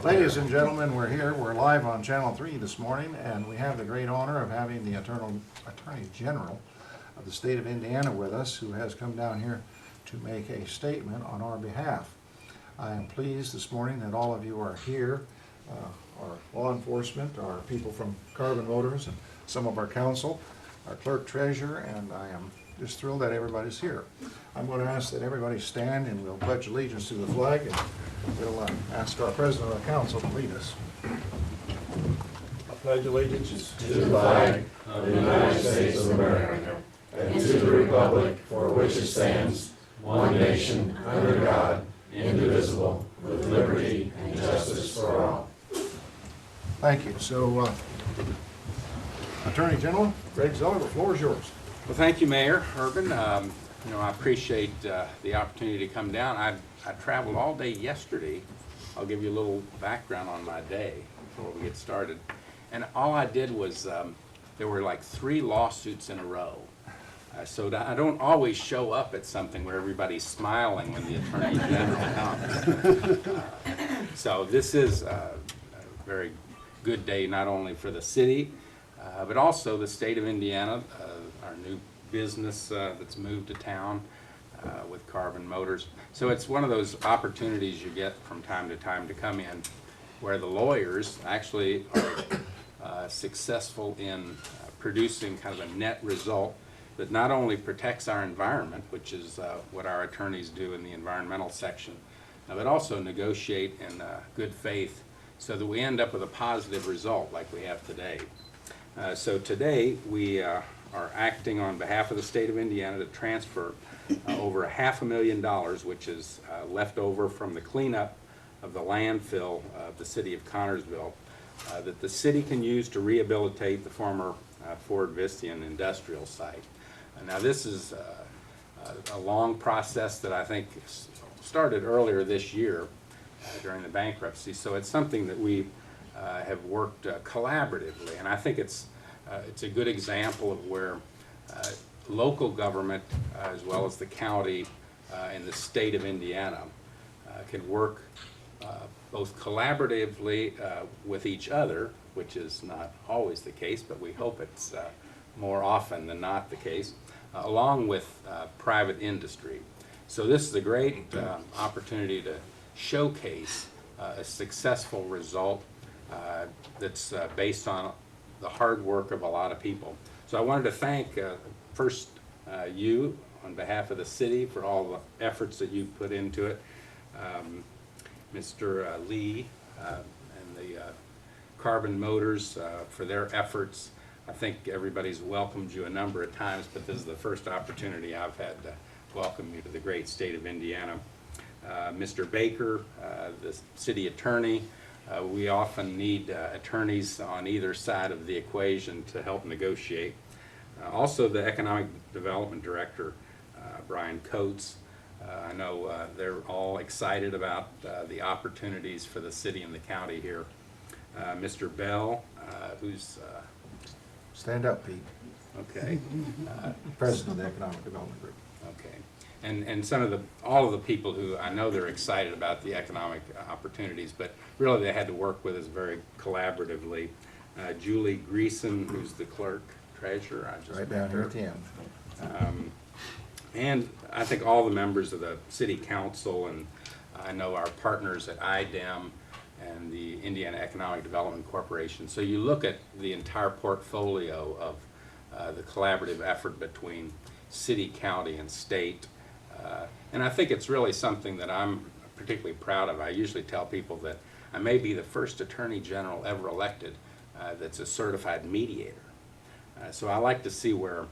Ladies and gentlemen, we're here. We're live on Channel 3 this morning, and we have the great honor of having the Attorney General of the state of Indiana with us, who has come down here to make a statement on our behalf. I am pleased this morning that all of you are here, our law enforcement, our people from Carbon Motors, and some of our council, our clerk treasurer, and I am just thrilled that everybody's here. I'm going to ask that everybody stand and we'll pledge allegiance to the flag, and we'll ask our president of the council to lead us. I pledge allegiance to the flag of the United States of America and to the republic for which it stands, one nation, under God, indivisible, with liberty and justice for all. Thank you. So, Attorney General Greg Zeller, the floor is yours. Well, thank you, Mayor Urban. I appreciate the opportunity to come down. I traveled all day yesterday. I'll give you a little background on my day before we get started. And all I did was, there were like 3 lawsuits in a row. So I don't always show up at something where everybody's smiling when the Attorney General comes. So this is a very good day, not only for the city, but also the state of Indiana, our new business that's moved to town with Carbon Motors. So it's one of those opportunities you get from time to time to come in where the lawyers actually are successful in producing kind of a net result that not only protects our environment, which is what our attorneys do in the environmental section, but also negotiate in good faith so that we end up with a positive result like we have today. So today we are acting on behalf of the state of Indiana to transfer over $500,000, which is left over from the cleanup of the landfill of the city of Connersville, that the city can use to rehabilitate the former Ford Vistian industrial site. Now this is a long process that I think started earlier this year during the bankruptcy, so it's something that we have worked collaboratively, and I think it's a good example of where local government as well as the county and the state of Indiana can work both collaboratively with each other, which is not always the case, but we hope it's more often than not the case, along with private industry. So this is a great opportunity to showcase a successful result that's based on the hard work of a lot of people. So I wanted to thank first you on behalf of the city for all the efforts that you've put into it, Mr. Lee and the Carbon Motors for their efforts. I think everybody's welcomed you a number of times, but this is the first opportunity I've had to welcome you to the great state of Indiana. Mr. Baker, the city attorney, we often need attorneys on either side of the equation to help negotiate. Also the Economic Development Director, Brian Coates. I know they're all excited about the opportunities for the city and the county here. Mr. Bell, who's... Stand up, Pete. Okay. President of the Economic Development Group. Okay. And all of the people who I know they're excited about the economic opportunities, but really they had to work with us very collaboratively. Julie Greason, who's the clerk treasurer, I just right met down her. here at the end. And I think all the members of the city council, and I know our partners at IDEM and the Indiana Economic Development Corporation. So you look at the entire portfolio of the collaborative effort between city, county, and state. And I think it's really something that I'm particularly proud of. I usually tell people that I may be the first Attorney General ever elected that's a certified mediator. So I like to see where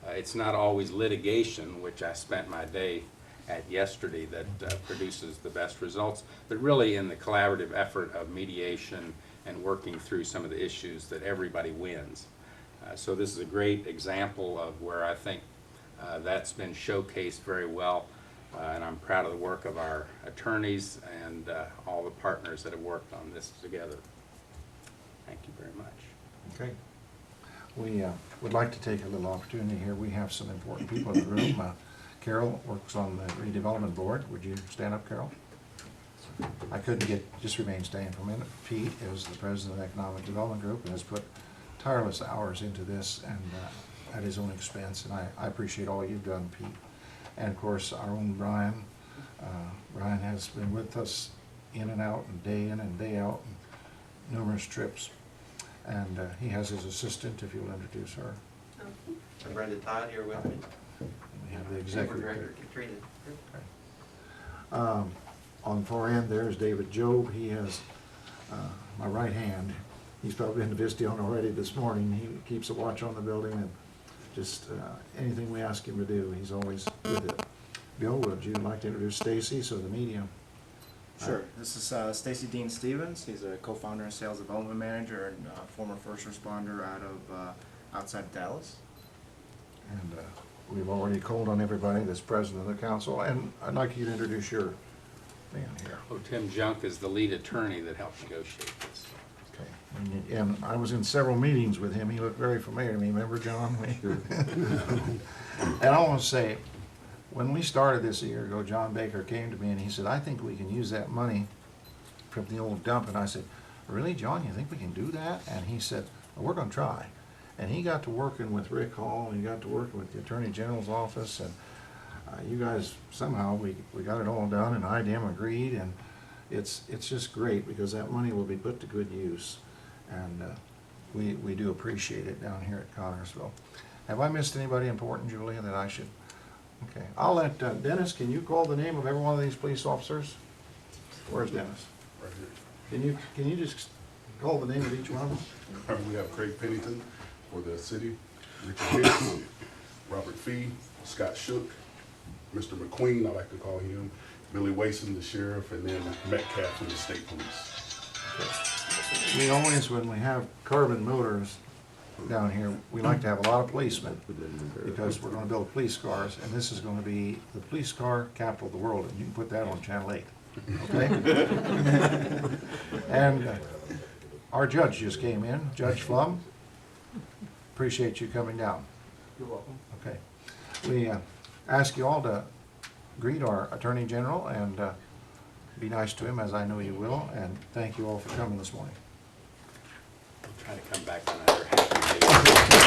it's not always litigation, which I spent my day at yesterday, that produces the best results, but really in the collaborative effort of mediation and working through some of the issues that everybody wins. So this is a great example of where I think that's been showcased very well, and I'm proud of the work of our attorneys and all the partners that have worked on this together. Thank you very much. Okay. We would like to take a little opportunity here. We have some important people in the room. Carol works on the redevelopment board. Would you stand up, Carol? I couldn't just remain standing for a minute. Pete is the president of the Economic Development Group and has put tireless hours into this and at his own expense, and I appreciate all you've done, Pete. And of course, our own Brian. Brian has been with us in and out and day in and day out, and numerous trips. And he has his assistant, if you'll introduce her. I'm Brenda Todd here with me. And we have the executive. Director Katrina. Okay. On the far end there is David Job. He has my right hand. He's probably been to Vistion already this morning. He keeps a watch on the building, and just anything we ask him to do, he's always with it. Bill, would you like to introduce Stacy, so the media? Sure. This is Stacy Dean Stevens. He's a co-founder and sales development manager and former first responder outside of Dallas. And we've already called on everybody that's president of the council, and I'd like you to introduce your man here. Oh, Tim Junk is the lead attorney that helped negotiate this. Okay. And I was in several meetings with him. He looked very familiar to me. Remember, John? And I want to say, when we started this a year ago, John Baker came to me and he said, I think we can use that money from the old dump. And I said, really, John, you think we can do that? And he said, well, we're going to try. And he got to working with Rick Hall, and he got to working with the Attorney General's office, and you guys, somehow, we got it all done, and IDM agreed, and it's just great, because that money will be put to good use, and we do appreciate it down here at Connersville. Have I missed anybody important, Julia, that I should? Okay, I'll let Dennis, can you call the name of every one of these police officers? Where's Dennis? Right here. Can you just call the name of each one of them? We have Craig Pennington for the city, Richard Hicks, Robert Fee, Scott Shook, Mr. McQueen, I like to call him, Billy Wason, the sheriff, and then Metcalf from the state police. We always, when we have Carbon Motors down here, we like to have a lot of policemen, because we're going to build police cars, and this is going to be the police car capital of the world, and you can put that on Channel 8. Okay? And our judge just came in, Judge Flum. Appreciate you coming down. You're welcome. Okay. We ask you all to greet our Attorney General and be nice to him, as I know you will, and thank you all for coming this morning. I'll try to come back on another happy day.